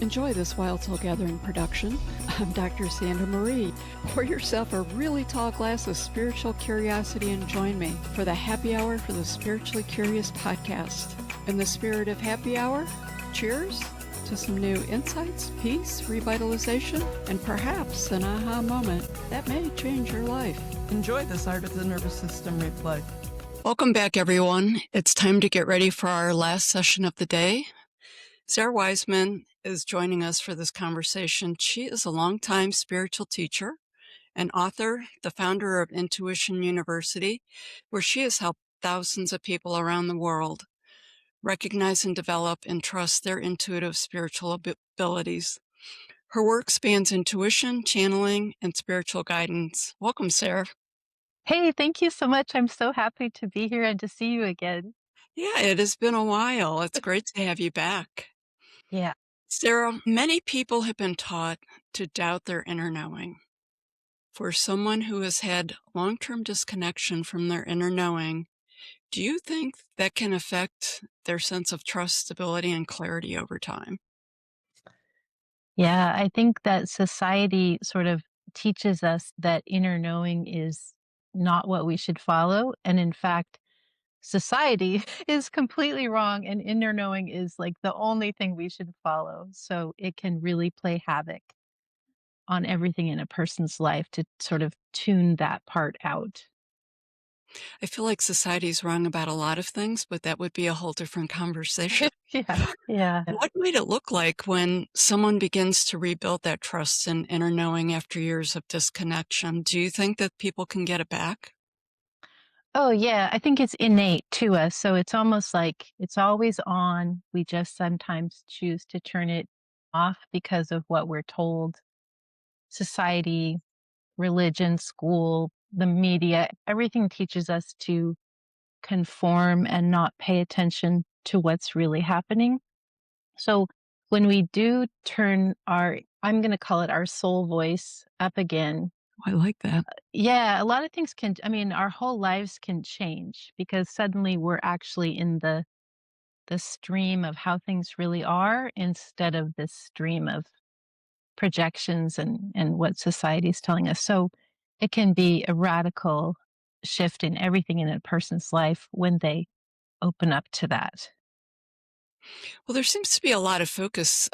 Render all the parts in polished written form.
Enjoy this Wild Soul Gathering production. I'm Dr. Sandra Marie. Pour yourself a really tall glass of spiritual curiosity and join me for the Happy Hour for the Spiritually Curious podcast. In the spirit of happy hour, cheers to some new insights, peace, revitalization, and perhaps an aha moment that may change your life. Enjoy this Art of the Nervous System replay. Welcome back, everyone. It's time to get ready for our last session of the day. Sara Wiseman is joining us for this conversation. She is a longtime spiritual teacher, an author, the founder of Intuition University, where she has helped thousands of people around the world recognize and develop and trust their intuitive spiritual abilities. Her work spans intuition, channeling, and spiritual guidance. Welcome, Sara. Hey, thank you so much. I'm so happy to be here and to see you again. Yeah, it has been a while. It's great to have you back. Yeah. Sara, many people have been taught to doubt their inner knowing. For someone who has had long-term disconnection from their inner knowing, do you think that can affect their sense of trust, stability, and clarity over time? Yeah, I think that society sort of teaches us that inner knowing is not what we should follow. And in fact, society is completely wrong, and inner knowing is like the only thing we should follow. So it can really play havoc on everything in a person's life to sort of tune that part out. I feel like society's wrong about a lot of things, but that would be a whole different conversation. Yeah. Yeah. What might it look like when someone begins to rebuild that trust and inner knowing after years of disconnection? Do you think that people can get it back? Oh, yeah, I think it's innate to us, so it's almost like it's always on, we just sometimes choose to turn it off because of what we're told. Society, religion, school, the media, everything teaches us to conform and not pay attention to what's really happening. So when we do turn our I'm gonna call it our soul voice up again. I like that. Yeah, a lot of things can I mean, our whole lives can change because suddenly we're actually in the stream of how things really are instead of this stream of projections and what society's telling us. So it can be a radical shift in everything in a person's life when they open up to that. Well, there seems to be a lot of focus,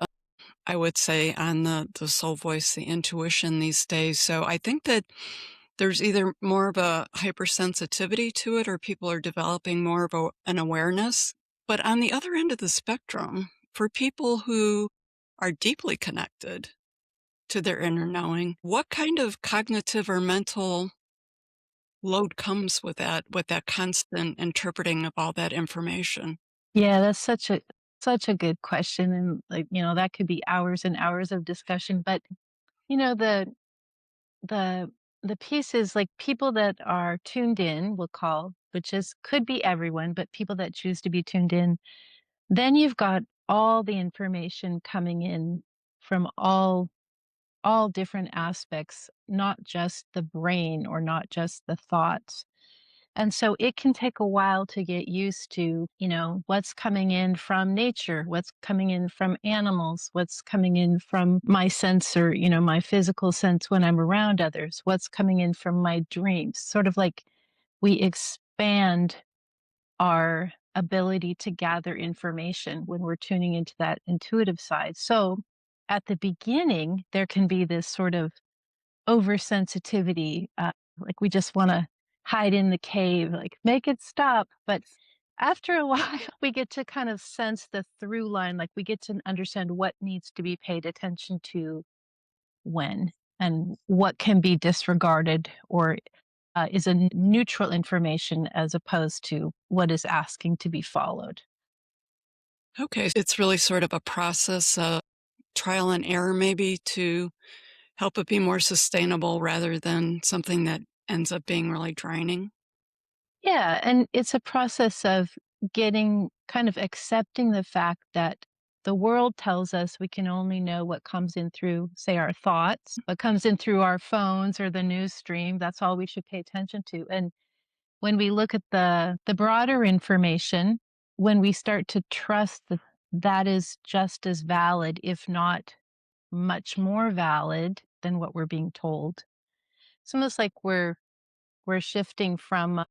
I would say, on the soul voice, the intuition these days. So I think that there's either more of a hypersensitivity to it or people are developing more of an awareness. But on the other end of the spectrum, for people who are deeply connected to their inner knowing, what kind of cognitive or mental load comes with that constant interpreting of all that information? Yeah, that's such a good question, and like, that could be hours and hours of discussion, but you know, the the piece is like people that are tuned in, we'll call, which is could be everyone, but people that choose to be tuned in, then you've got all the information coming in from all different aspects, not just the brain or not just the thoughts. And so it can take a while to get used to, what's coming in from nature, what's coming in from animals, what's coming in from my sensor, my physical sense when I'm around others, what's coming in from my dreams. Sort of like we expand our ability to gather information when we're tuning into that intuitive side. So at the beginning, there can be this sort of oversensitivity, like we just want to hide in the cave, like make it stop. But after a while, we get to kind of sense the through line, like we get to understand what needs to be paid attention to when and what can be disregarded or is a neutral information as opposed to what is asking to be followed. Okay, it's really sort of a process of trial and error, maybe, to help it be more sustainable rather than something that ends up being really draining. Yeah, and it's a process of getting kind of accepting the fact that the world tells us we can only know what comes in through, say, our thoughts, what comes in through our phones or the news stream. That's all we should pay attention to. And when we look at the broader information, when we start to trust that is just as valid, if not much more valid than what we're being told. It's almost like we're shifting from,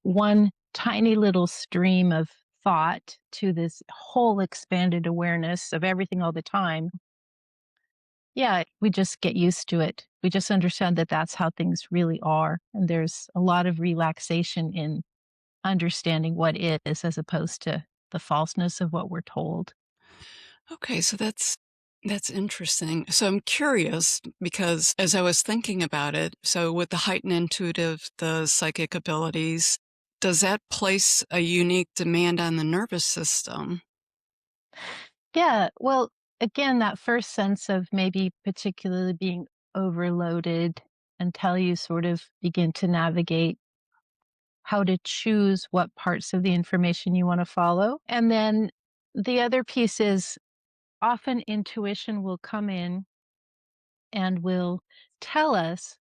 one tiny little stream of thought to this whole expanded awareness of everything all the time. Yeah, we just get used to it. We just understand that that's how things really are. And there's a lot of relaxation in understanding what is as opposed to the falseness of what we're told. Okay, so that's interesting. So I'm curious because as I was thinking about it, so with the heightened intuitive, the psychic abilities, does that place a unique demand on the nervous system? Yeah, well, again, that first sense of maybe particularly being overloaded until you sort of begin to navigate how to choose what parts of the information you want to follow. And then the other piece is often intuition will come in and will tell us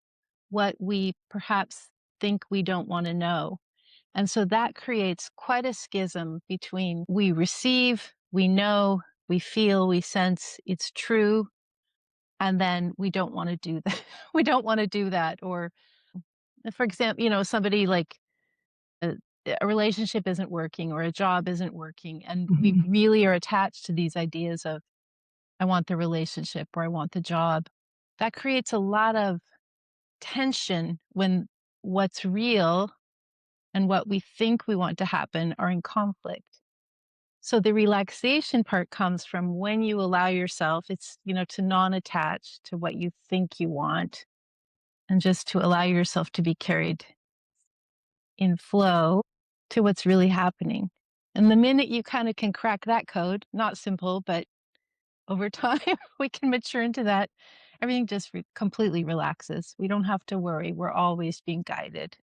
what we perhaps think we don't want to know. And so that creates quite a schism between we receive, we know, we feel, we sense it's true, and then we don't want to do that. We don't want to do that. Or, for example, somebody like a, a relationship isn't working or a job isn't working. And we Mhm. really are attached to these ideas of, I want the relationship or I want the job. That creates a lot of tension when what's real and what we think we want to happen are in conflict. So the relaxation part comes from when you allow yourself, it's, to non attach to what you think you want and just to allow yourself to be carried in flow to what's really happening. And the minute you kind of can crack that code, not simple, but over time we can mature into that, everything just completely relaxes. We don't have to worry. We're always being guided,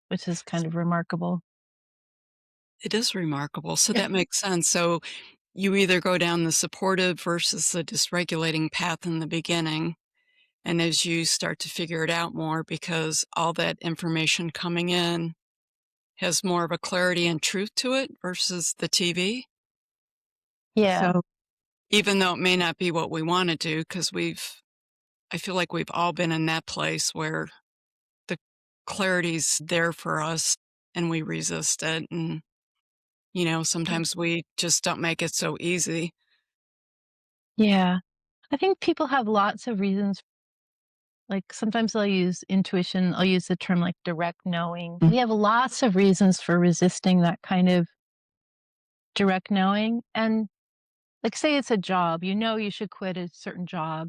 which is kind of remarkable. It is remarkable. So that makes sense. So you either go down the supportive versus the dysregulating path in the beginning. And as you start to figure it out more, because all that information coming in has more of a clarity and truth to it versus the TV. Yeah. So even though it may not be what we want to do, because I feel like we've all been in that place where the clarity's there for us and we resist it. And, sometimes we just don't make it so easy. Yeah. I think people have lots of reasons. Like sometimes I'll use intuition, I'll use the term like direct knowing. We have lots of reasons for resisting that kind of direct knowing. And like, say it's a job, you should quit a certain job.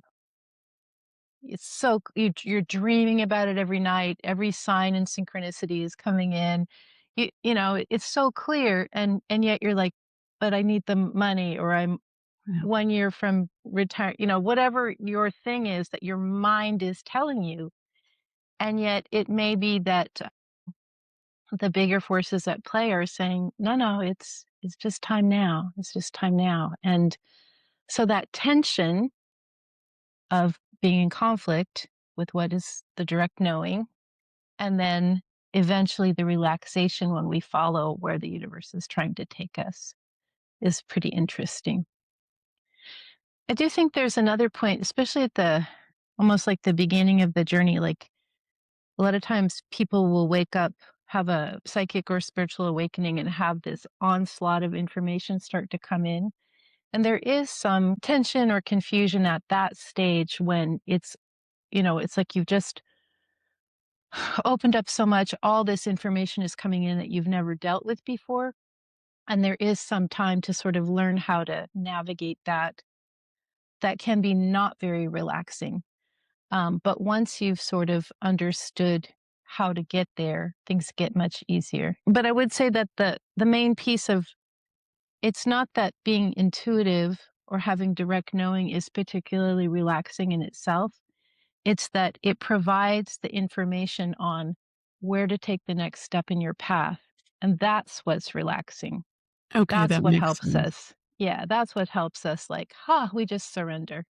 It's so you're dreaming about it every night. Every sign and synchronicity is coming in. It's so clear, and yet you're like, but I need the money, or I'm Yeah. 1 year from retire. Whatever your thing is that your mind is telling you, and yet it may be that the bigger forces at play are saying, no, no, it's just time now. It's just time now, and so that tension of being in conflict with what is the direct knowing, and then eventually the relaxation when we follow where the universe is trying to take us is pretty interesting. I do think there's another point, especially at the almost like the beginning of the journey. Like a lot of times people will wake up, have a psychic or spiritual awakening, and have this onslaught of information start to come in. And there is some tension or confusion at that stage when it's like you've just opened up so much, all this information is coming in that you've never dealt with before. And there is some time to sort of learn how to navigate that. That can be not very relaxing. But once you've sort of understood how to get there, things get much easier. But I would say that the main piece of it's not that being intuitive or having direct knowing is particularly relaxing in itself. It's that it provides the information on where to take the next step in your path. And that's what's relaxing. Okay, That's that what makes helps sense. us. Yeah, that's what helps us like, we just surrender.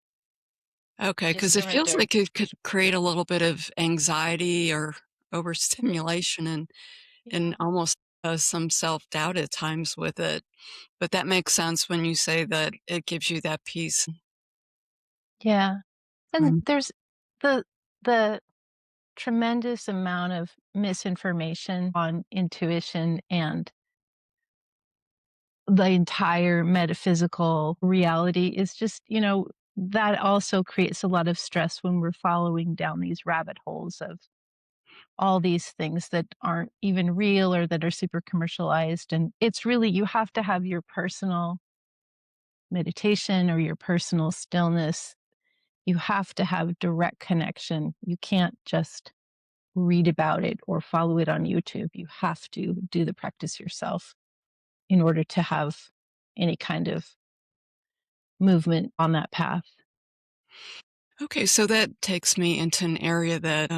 Okay, We just because it feels surrender. like it could create a little bit of anxiety or overstimulation and Yeah. almost some self-doubt at times with it, but that makes sense when you say that it gives you that peace. Yeah. And Mm. there's the tremendous amount of misinformation on intuition and the entire metaphysical reality is just, that also creates a lot of stress when we're following down these rabbit holes of all these things that aren't even real or that are super commercialized. And it's really, you have to have your personal meditation or your personal stillness. You have to have direct connection. You can't just read about it or follow it on YouTube. You have to do the practice yourself in order to have any kind of movement on that path. Okay, so that takes me into an area that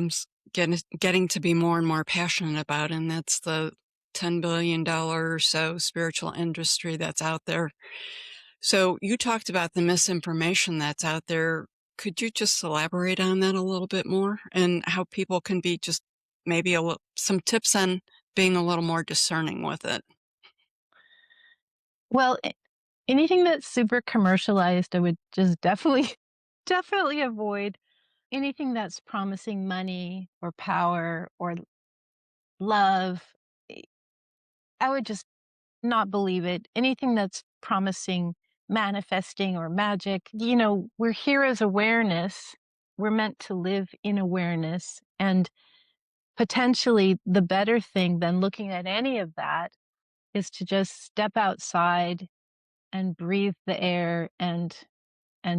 getting to be more and more passionate about, and that's the $10 billion or so spiritual industry that's out there. So you talked about the misinformation that's out there. Could you just elaborate on that a little bit more and how people can be just maybe some tips on being a little more discerning with it? Well, anything that's super commercialized, I would just definitely, definitely avoid. Anything that's promising money or power or love, eh, I would just not believe it. Anything that's promising manifesting or magic, we're here as awareness. We're meant to live in awareness. And potentially the better thing than looking at any of that is to just step outside and breathe the air and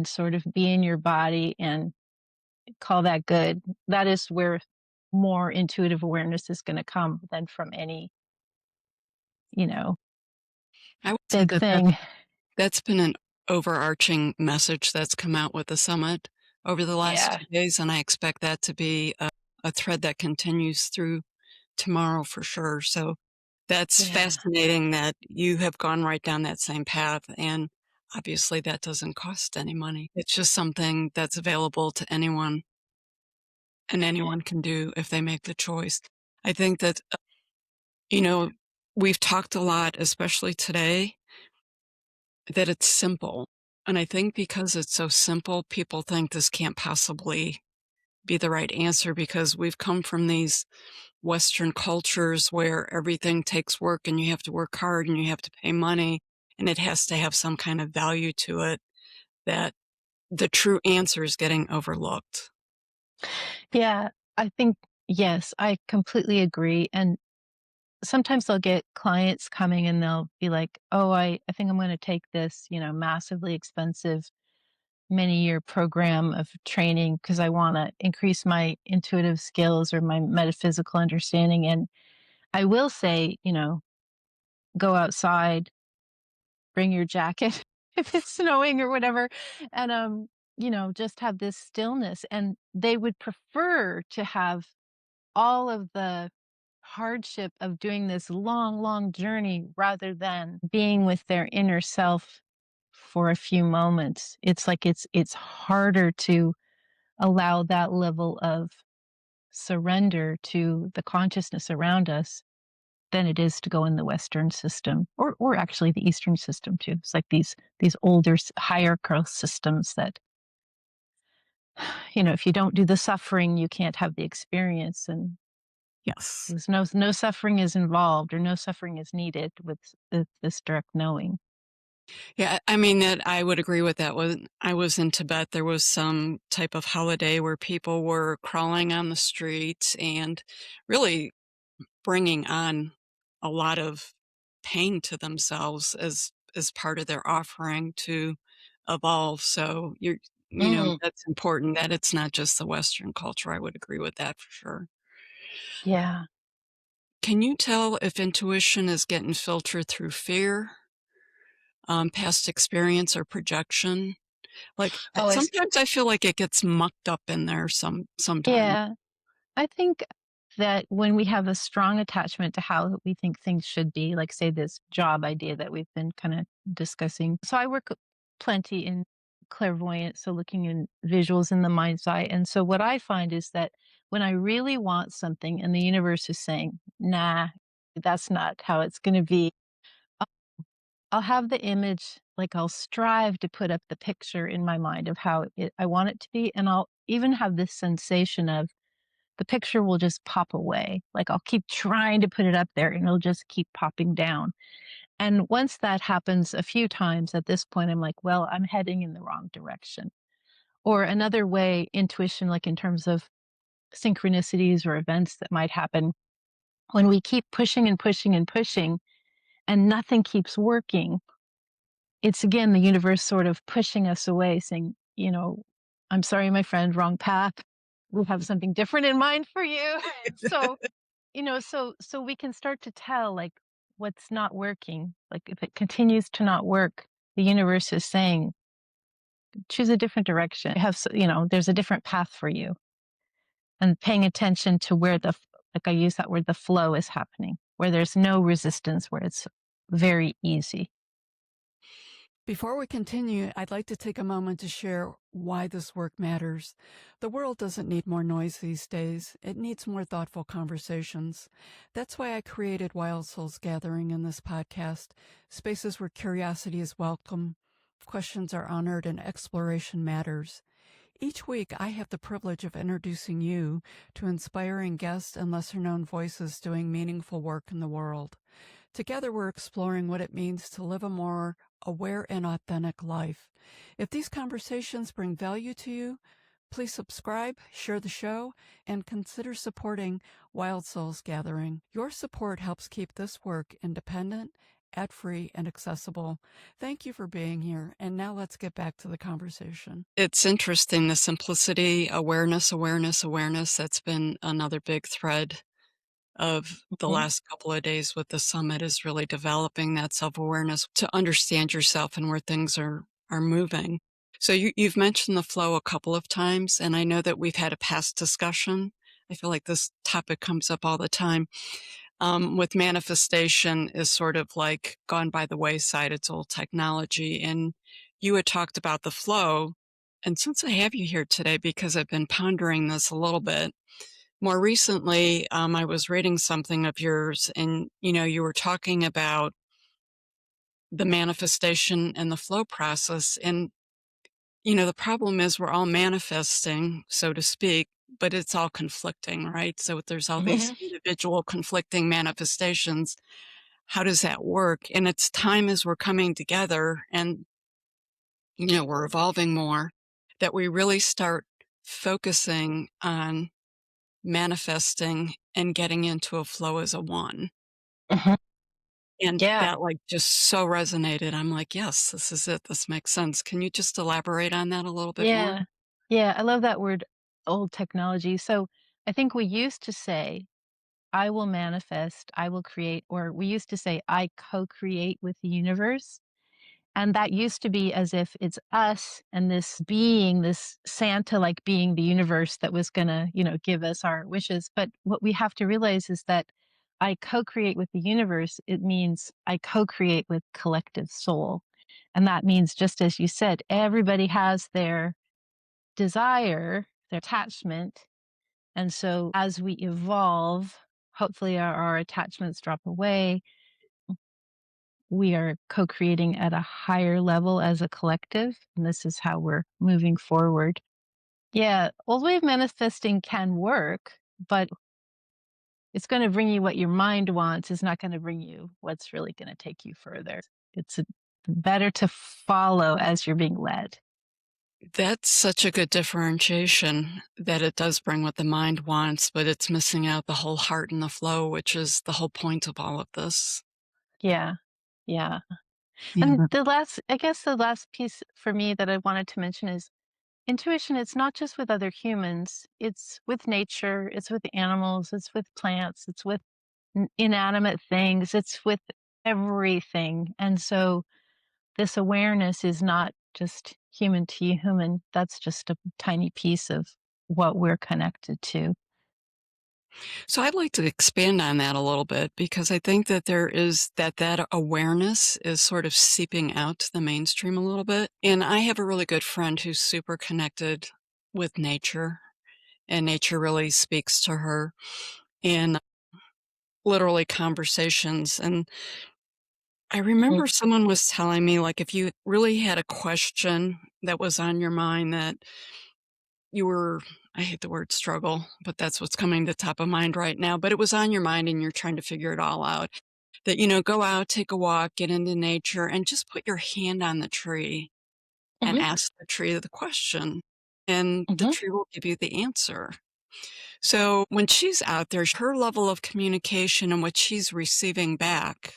sort of be in your body and call that good. That is where more intuitive awareness is going to come than from any, you know, I would say big that thing. that's been an overarching message that's come out with the summit over the last Yeah. 2 days, and I expect that to be a thread that continues through tomorrow for sure. So that's Yeah. fascinating that you have gone right down that same path, and obviously that doesn't cost any money. It's just something that's available to anyone, and anyone can do if they make the choice. I think that, you know, we've talked a lot, especially today, that it's simple. And I think because it's so simple, people think this can't possibly be the right answer because we've come from these Western cultures where everything takes work and you have to work hard and you have to pay money and it has to have some kind of value to it, that the true answer is getting overlooked. Yeah. I think, yes, I completely agree. And sometimes I'll get clients coming and they'll be like, oh, I think I'm going to take this, massively expensive many year program of training because I want to increase my intuitive skills or my metaphysical understanding. And I will say, go outside, bring your jacket if it's snowing or whatever, and just have this stillness. And they would prefer to have all of the hardship of doing this long, long journey rather than being with their inner self for a few moments. It's like it's harder to allow that level of surrender to the consciousness around us than it is to go in the Western system or actually the Eastern system too. It's like these older hierarchical systems that, if you don't do the suffering, you can't have the experience. And Yes. there's no suffering is involved or no suffering is needed with this direct knowing. Yeah, I mean that I would agree with that. When I was in Tibet, there was some type of holiday where people were crawling on the streets and really bringing on a lot of pain to themselves as part of their offering to evolve. So Mm. that's important that it's not just the Western culture. I would agree with that for sure. Yeah. Can you tell if intuition is getting filtered through fear, past experience, or projection? Like Oh, it's sometimes I feel like it gets mucked up in there sometimes. yeah. I think that when we have a strong attachment to how we think things should be, like say this job idea that we've been kind of discussing. So I work plenty in clairvoyance, so looking in visuals in the mind's eye. And so what I find is that when I really want something and the universe is saying, nah, That's not how it's gonna be. I'll I'll have the image, like, I'll strive to put up the picture in my mind of how I want it to be, and I'll even have this sensation of the picture will just pop away. Like, I'll keep trying to put it up there, and it'll just keep popping down. And once that happens a few times, at this point, I'm like, "Well, I'm heading in the wrong direction." Or another way, intuition, like, in terms of synchronicities or events that might happen, when we keep pushing and pushing and pushing and nothing keeps working, it's again the universe sort of pushing us away, saying, "I'm sorry, my friend, wrong path. We have something different in mind for you." So, so we can start to tell like what's not working. Like if it continues to not work, the universe is saying, choose a different direction. There's a different path for you. And paying attention to where like I use that word, the flow is happening, where there's no resistance, where it's very easy. Before we continue, I'd like to take a moment to share why this work matters. The world doesn't need more noise these days. It needs more thoughtful conversations. That's why I created Wild Souls Gathering in this podcast, spaces where curiosity is welcome, questions are honored, and exploration matters. Each week, I have the privilege of introducing you to inspiring guests and lesser-known voices doing meaningful work in the world. Together, we're exploring what it means to live a more aware and authentic life. If these conversations bring value to you, please subscribe, share the show, and consider supporting Wild Souls Gathering. Your support helps keep this work independent, ad-free, and accessible. Thank you for being here, and now let's get back to the conversation. It's interesting, the simplicity, awareness, awareness, awareness. That's been another big thread of the Mhm. last couple of days with the summit, is really developing that self-awareness to understand yourself and where things are moving. So you've mentioned the flow a couple of times, and I know that we've had a past discussion. I feel like this topic comes up all the time. With manifestation is sort of like gone by the wayside. It's old technology. And you had talked about the flow. And since I have you here today, because I've been pondering this a little bit, more recently, I was reading something of yours, and you were talking about the manifestation and the flow process. And the problem is we're all manifesting, so to speak, but it's all conflicting, right? So there's all these Mhm. individual conflicting manifestations. How does that work? And it's time as we're coming together and, we're evolving more, that we really start focusing on manifesting and getting into a flow as a one. Mhm. And Yeah. that like just so resonated. I'm like, yes, this is it. This makes sense. Can you just elaborate on that a little bit more? Yeah. Yeah, I love that word, old technology. So, I think we used to say, "I will manifest, I will create," or we used to say, "I co-create with the universe." And that used to be as if it's us and this being, this Santa-like being, the universe that was gonna, give us our wishes. But what we have to realize is that I co-create with the universe, it means I co-create with collective soul. And that means, just as you said, everybody has their desire, their attachment. And so as we evolve, hopefully our attachments drop away. We are co-creating at a higher level as a collective, and this is how we're moving forward. Yeah, old way of manifesting can work, but it's going to bring you what your mind wants. It's not going to bring you what's really going to take you further. It's better to follow as you're being led. That's such a good differentiation, that it does bring what the mind wants, but it's missing out the whole heart and the flow, which is the whole point of all of this. Yeah. Yeah. And Yeah. I guess the last piece for me that I wanted to mention is intuition. It's not just with other humans, it's with nature, it's with animals, it's with plants, it's with inanimate things, it's with everything. And so this awareness is not just human to human, that's just a tiny piece of what we're connected to. So I'd like to expand on that a little bit, because I think that there is that awareness is sort of seeping out to the mainstream a little bit. And I have a really good friend who's super connected with nature, and nature really speaks to her. And literally conversations, and I Mm, remember someone was telling me, like, if you really had a question that was on your mind that you were I hate the word struggle, but that's what's coming to top of mind right now, but it was on your mind and you're trying to figure it all out, that, go out, take a walk, get into nature, and just put your hand on the tree and mhm, ask the tree the question, and the mhm. tree will give you the answer. So when she's out there, her level of communication and what she's receiving back,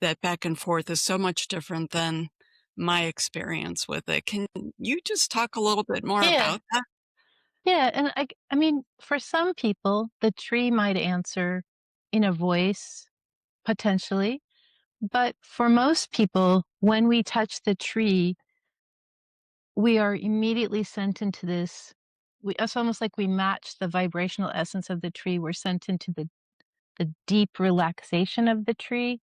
that back and forth is so much different than my experience with it. Can you just talk a little bit more Yeah, about that? yeah, and I mean, for some people, the tree might answer in a voice, potentially, but for most people, when we touch the tree, we are immediately sent into this it's almost like we match the vibrational essence of the tree, we're sent into the deep relaxation of the tree,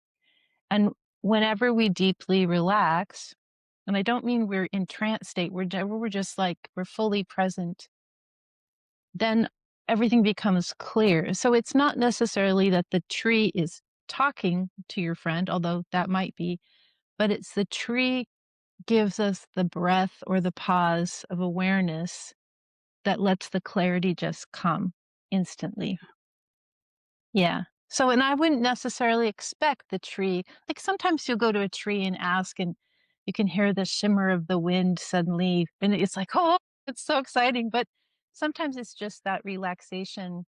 and whenever we deeply relax, and I don't mean we're in trance state, we're just like we're fully present, then everything becomes clear. So it's not necessarily that the tree is talking to your friend, although that might be, but it's the tree gives us the breath or the pause of awareness that lets the clarity just come instantly. Yeah. So, and I wouldn't necessarily expect the tree, like sometimes you'll go to a tree and ask, and you can hear the shimmer of the wind suddenly, and it's like, oh, it's so exciting. But sometimes it's just that relaxation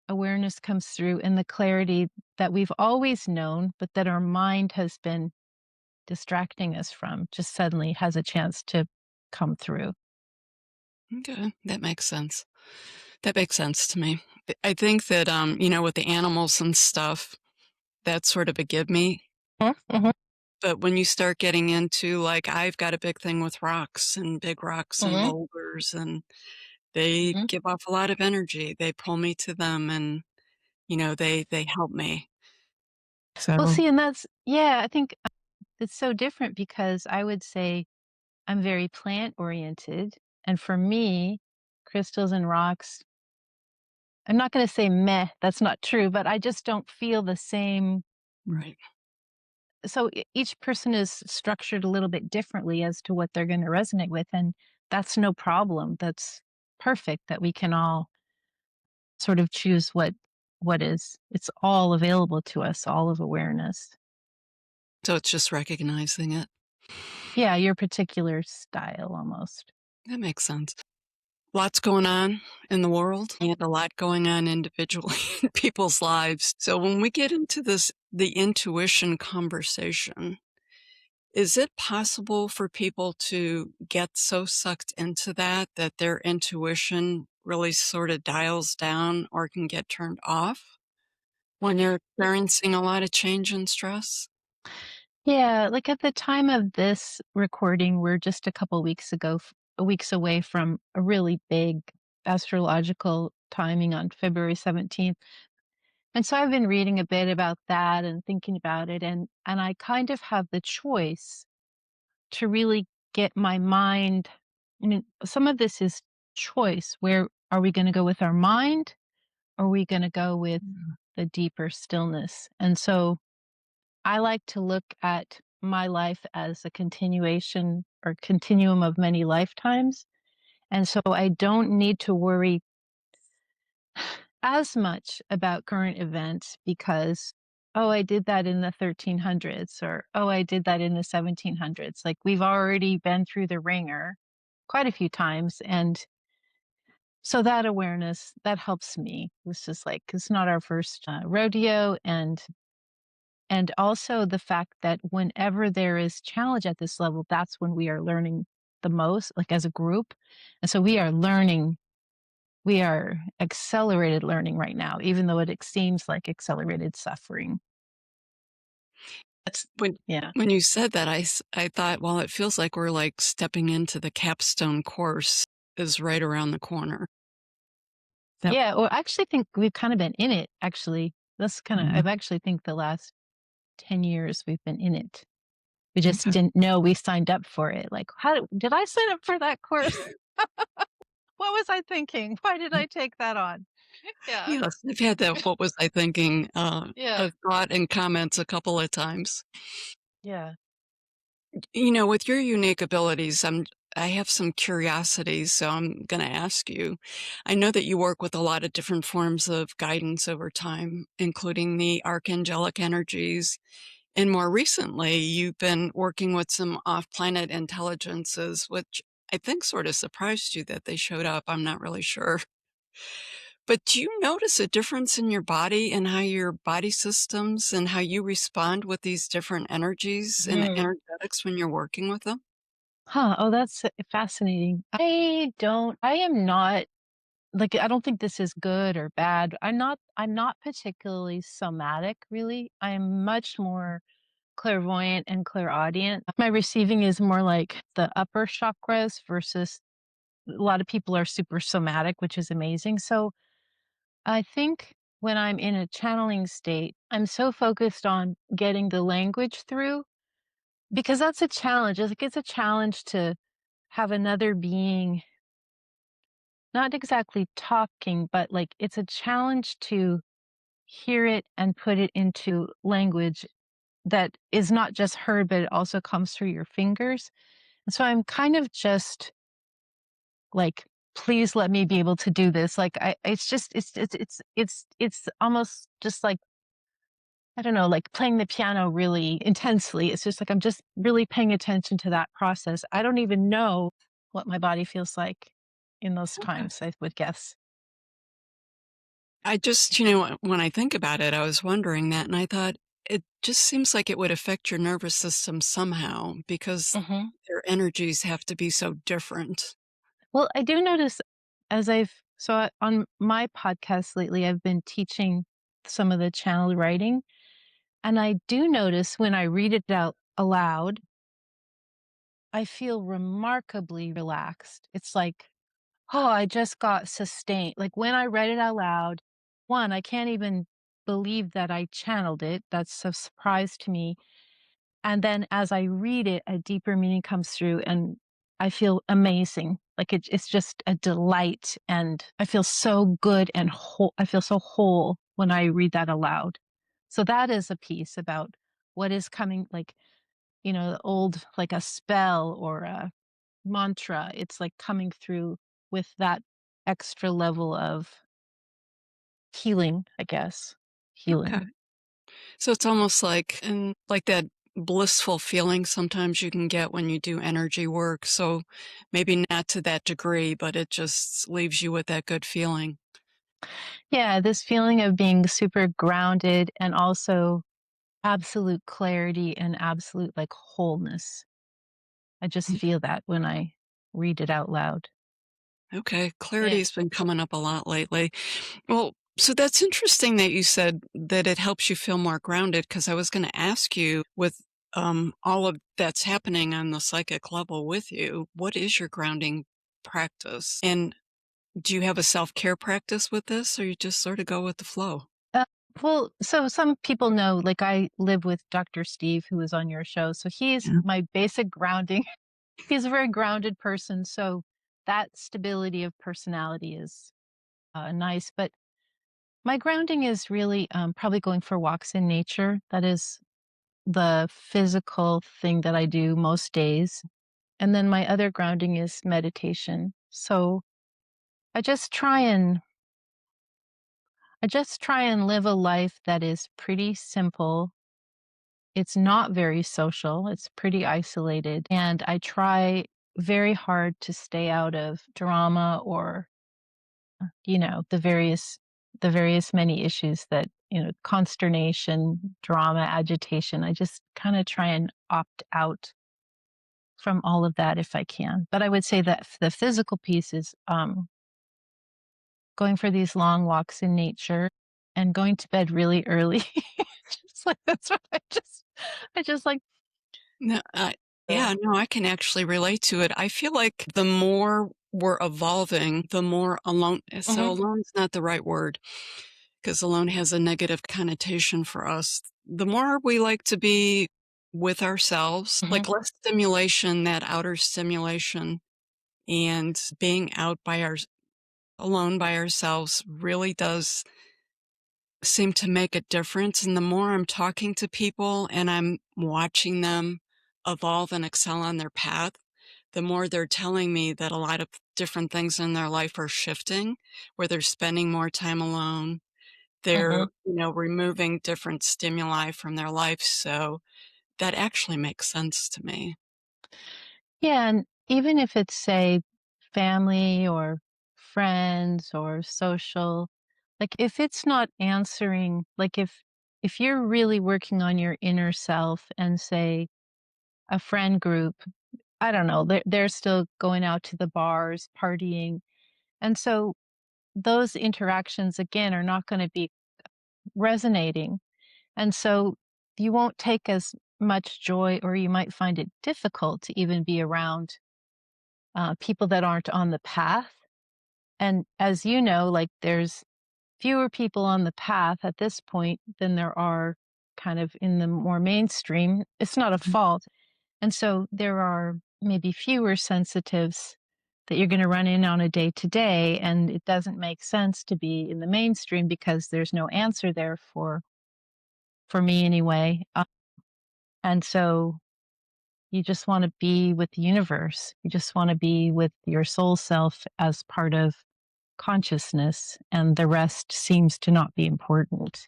awareness comes through and the clarity that we've always known, but that our mind has been distracting us from just suddenly has a chance to come through. Okay, that makes sense. That makes sense to me. I think that, with the animals and stuff, that's sort of a give me. Mhm, But when you start getting into, like, I've got a big thing with rocks and big rocks and mhm, boulders, and they mhm. give off a lot of energy. They pull me to them and, they help me. Well, So see, and that's, yeah, I think it's so different because I would say I'm very plant oriented. And for me, crystals and rocks, I'm not going to say meh, that's not true, but I just don't feel the same. right. So each person is structured a little bit differently as to what they're going to resonate with. And that's no problem. That's perfect that we can all sort of choose what is. It's all available to us, all of awareness. So it's just recognizing it. Yeah, your particular style almost. That makes sense. Lots going on in the world and a lot going on individually in people's lives. So when we get into the intuition conversation, is it possible for people to get so sucked into that their intuition really sort of dials down or can get turned off when they're experiencing a lot of change and stress? Yeah, like at the time of this recording, we're just a couple weeks away from a really big astrological timing on February 17th. And so I've been reading a bit about that and thinking about it, and I kind of have the choice to really get my mind. I mean, some of this is choice. Where are we going to go with our mind? Or are we going to go with Mm. the deeper stillness? And so I like to look at my life as a continuation or continuum of many lifetimes. And so I don't need to worry as much about current events because, oh, I did that in the 1300s, or, oh, I did that in the 1700s. Like we've already been through the ringer quite a few times. And so that awareness, that helps me. It's just like, it's not our first rodeo. And also the fact that whenever there is challenge at this level, that's when we are learning the most, like as a group. And so we are accelerated learning right now, even though it seems like accelerated suffering. That's, When yeah. when you said that, I thought, well, it feels like we're, like, stepping into the capstone course is right around the corner. That Yeah. Well, I actually think we've kind of been in it, actually. That's kind of, Mhm. I've actually think the last 10 years we've been in it. We just Okay. didn't know we signed up for it. Like, did I sign up for that course? What was I thinking? Why did I take that on? Yeah. Yes, I've had that "what was I thinking," Yeah. thought and comments a couple of times. Yeah. With your unique abilities, I have some curiosities, so I'm gonna ask you. I know that you work with a lot of different forms of guidance over time, including the archangelic energies, and more recently, you've been working with some off-planet intelligences, which I think sort of surprised you that they showed up. I'm not really sure. But do you notice a difference in your body and how your body systems and how you respond with these different energies and Hmm. energetics when you're working with them? Huh. Oh, that's fascinating. I am not like, I don't think this is good or bad. I'm not particularly somatic, really. I'm much more clairvoyant and clairaudient. My receiving is more like the upper chakras versus a lot of people are super somatic, which is amazing. So I think when I'm in a channeling state, I'm so focused on getting the language through because that's a challenge. It's a challenge to have another being not exactly talking, but like it's a challenge to hear it and put it into language that is not just heard, but it also comes through your fingers. And so I'm kind of just like, please let me be able to do this. Like it's just it's almost just like I don't know, like playing the piano really intensely. It's just like I'm just really paying attention to that process. I don't even know what my body feels like in those Okay. times, I would guess. I just, when I think about it, I was wondering that, and I thought it just seems like it would affect your nervous system somehow because Mhm. their energies have to be so different. Well, I do notice as on my podcast lately, I've been teaching some of the channel writing, and I do notice when I read it out aloud, I feel remarkably relaxed. It's like, oh, I just got sustained. Like when I read it out loud, one, I can't even believe that I channeled it. That's a surprise to me. And then as I read it, a deeper meaning comes through and I feel amazing. Like it's just a delight. And I feel so good and whole. I feel so whole when I read that aloud. So that is a piece about what is coming, like, the old, like a spell or a mantra. It's like coming through with that extra level of healing, I guess. Okay. Healing. So it's almost like that blissful feeling sometimes you can get when you do energy work. So maybe not to that degree, but it just leaves you with that good feeling. Yeah, this feeling of being super grounded and also absolute clarity and absolute like wholeness. I just Mm. feel that when I read it out loud. Okay. Yeah. Clarity's been coming up a lot lately. Well, so that's interesting that you said that it helps you feel more grounded because I was going to ask you with all of that's happening on the psychic level with you, what is your grounding practice? And do you have a self-care practice with this, or you just sort of go with the flow? Uh, well, so some people know, like I live with Dr. Steve, who was on your show. So he's Yeah. my basic grounding. He's a very grounded person. So that stability of personality is nice. But my grounding is really probably going for walks in nature. That is the physical thing that I do most days. And then my other grounding is meditation. So I just try and I just try and live a life that is pretty simple. It's not very social. It's pretty isolated. And I try very hard to stay out of drama or, the various many issues that, consternation, drama, agitation. I just kind of try and opt out from all of that if I can. But I would say that the physical piece is going for these long walks in nature and going to bed really early. Just like that's what I just like. No, uh, yeah, no, I can actually relate to it. I feel like the more we're evolving, the more alone. So Mhm, alone's not the right word because alone has a negative connotation for us. The more we like to be with ourselves, mhm. like less stimulation, that outer stimulation, and being out by alone by ourselves really does seem to make a difference. And the more I'm talking to people and I'm watching them evolve and excel on their path, the more they're telling me that a lot of different things in their life are shifting, where they're spending more time alone. They're, Mhm. removing different stimuli from their life. So that actually makes sense to me. Yeah, and even if it's, say, family or friends or social, like, if it's not answering like, if you're really working on your inner self and, say, a friend group, I don't know, they're still going out to the bars, partying, and so those interactions, again, are not gonna be resonating, and so you won't take as much joy or you might find it difficult to even be around people that aren't on the path. And as you know, like there's fewer people on the path at this point than there are kind of in the more mainstream. It's not a fault. And so there are maybe fewer sensitives that you're going to run in on a day to day. And it doesn't make sense to be in the mainstream because there's no answer there for me anyway. And so you just want to be with the universe. You just want to be with your soul self as part of consciousness, and the rest seems to not be important.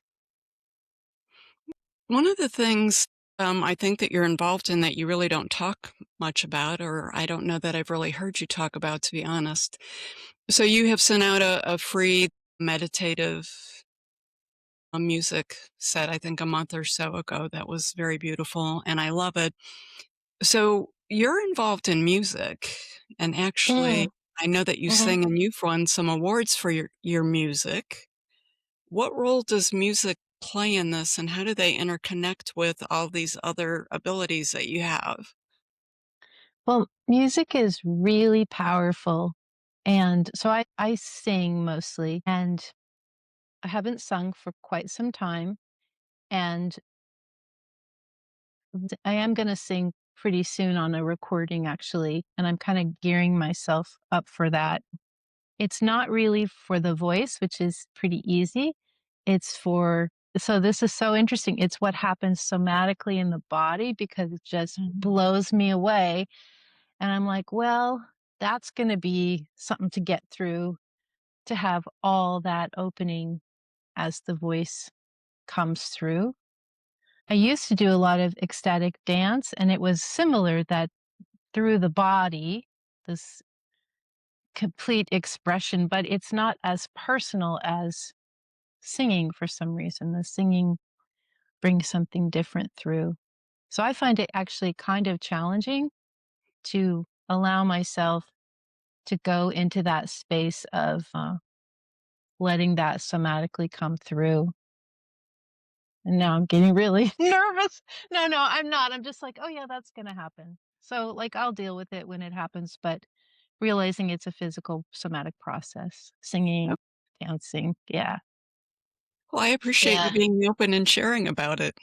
One of the things I think that you're involved in that you really don't talk much about, or I don't know that I've really heard you talk about, to be honest. So you have sent out a free meditative music set, I think a month or so ago. That was very beautiful, and I love it. So you're involved in music, and actually, Mm, I know that you mhm. sing and you've won some awards for your music. What role does music play in this, and how do they interconnect with all these other abilities that you have? Well, music is really powerful. And so I sing mostly, and I haven't sung for quite some time. And I am going to sing pretty soon on a recording, actually. And I'm kind of gearing myself up for that. It's not really for the voice, which is pretty easy. It's for so this is so interesting. It's what happens somatically in the body because it just blows me away. And I'm like, well, that's going to be something to get through to have all that opening as the voice comes through. I used to do a lot of ecstatic dance, and it was similar that through the body, this complete expression, but it's not as personal as singing for some reason. The singing brings something different through. So I find it actually kind of challenging to allow myself to go into that space of letting that somatically come through. And now I'm getting really nervous. No, no, I'm not. I'm just like, oh, yeah, that's going to happen. So, like, I'll deal with it when it happens, but realizing it's a physical somatic process, singing, dancing. Yeah. Well, I appreciate you Yeah. being open and sharing about it.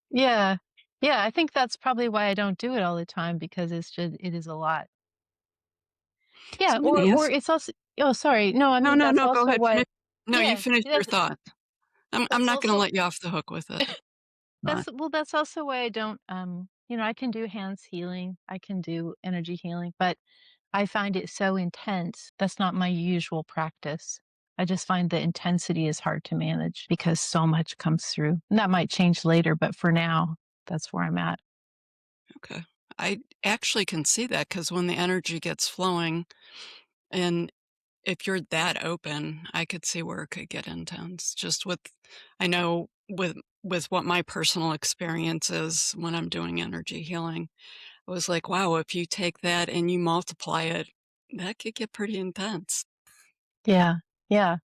Yeah. Yeah, I think that's probably why I don't do it all the time because it is a lot. Yeah, So I'm gonna or ask. it's also oh, sorry. No, I No, mean, no, that's no, go also ahead, what no, you yeah, finish your thought. I'm that's not gonna also let you off the hook with it. Not. that's also why I don't, I can do hands healing, I can do energy healing, but I find it so intense. That's not my usual practice. I just find the intensity is hard to manage because so much comes through. And that might change later, but for now, that's where I'm at. Okay. I actually can see that because when the energy gets flowing and if you're that open, I could see where it could get intense. Just with I know with what my personal experience is when I'm doing energy healing, I was like, wow, if you take that and you multiply it, that could get pretty intense. Yeah. Yeah.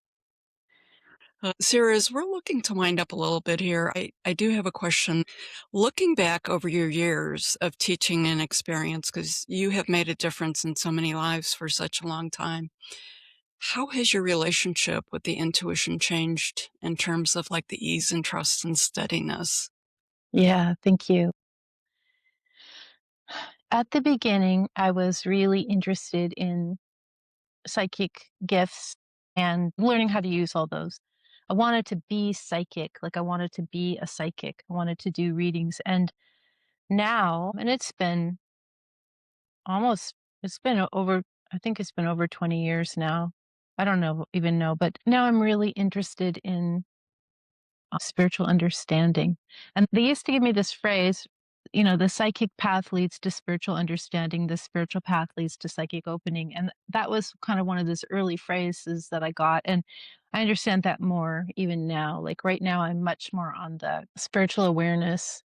Sarah, as we're looking to wind up a little bit here, I do have a question. Looking back over your years of teaching and experience, because you have made a difference in so many lives for such a long time, how has your relationship with the intuition changed in terms of like the ease and trust and steadiness? Yeah. Thank you. At the beginning, I was really interested in psychic gifts and learning how to use all those. I wanted to be psychic, like I wanted to be a psychic. I wanted to do readings. And now, and it's been almost, it's been over, I think it's been over 20 years now. I don't know, even know, but now I'm really interested in spiritual understanding. And they used to give me this phrase, the psychic path leads to spiritual understanding, the spiritual path leads to psychic opening. And that was kind of one of those early phrases that I got. And I understand that more even now. Like right now, I'm much more on the spiritual awareness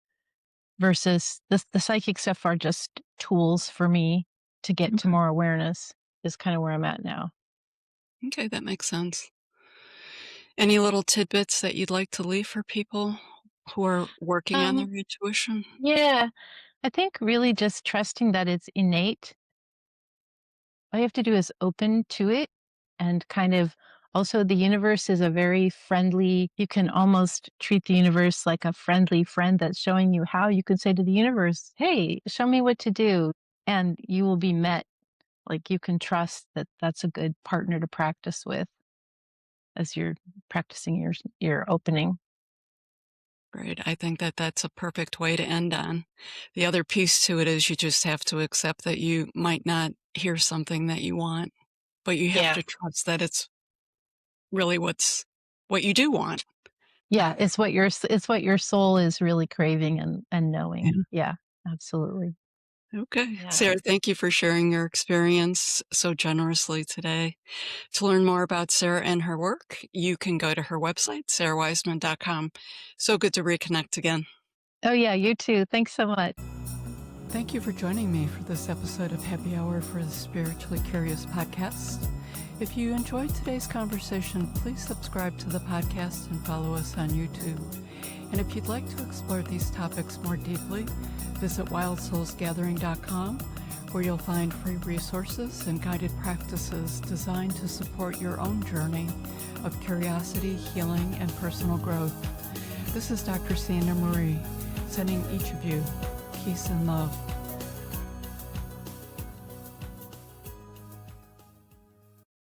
versus the psychic stuff are just tools for me to get to Okay. more awareness, is kind of where I'm at now. Okay, that makes sense. Any little tidbits that you'd like to leave for people who are working on their Um, intuition? yeah, I think really just trusting that it's innate. All you have to do is open to it and kind of also the universe is a very friendly, you can almost treat the universe like a friendly friend that's showing you how. You could say to the universe, "Hey, show me what to do." And you will be met. Like you can trust that that's a good partner to practice with as you're practicing your opening. Right. I think that that's a perfect way to end on. The other piece to it is you just have to accept that you might not hear something that you want, but you have Yeah. to trust that it's really what you do want. Yeah, it's what your soul is really craving and knowing. Yeah. Yeah, absolutely. Okay. Yeah. Sarah, thank you for sharing your experience so generously today. To learn more about Sarah and her work, you can go to her website, sarawiseman.com. So good to reconnect again. Oh yeah, you too. Thanks so much. Thank you for joining me for this episode of Happy Hour for the Spiritually Curious podcast. If you enjoyed today's conversation, please subscribe to the podcast and follow us on YouTube. And if you'd like to explore these topics more deeply, visit wildsoulsgathering.com, where you'll find free resources and guided practices designed to support your own journey of curiosity, healing, and personal growth. This is Dr. Sandra Marie, sending each of you peace and love.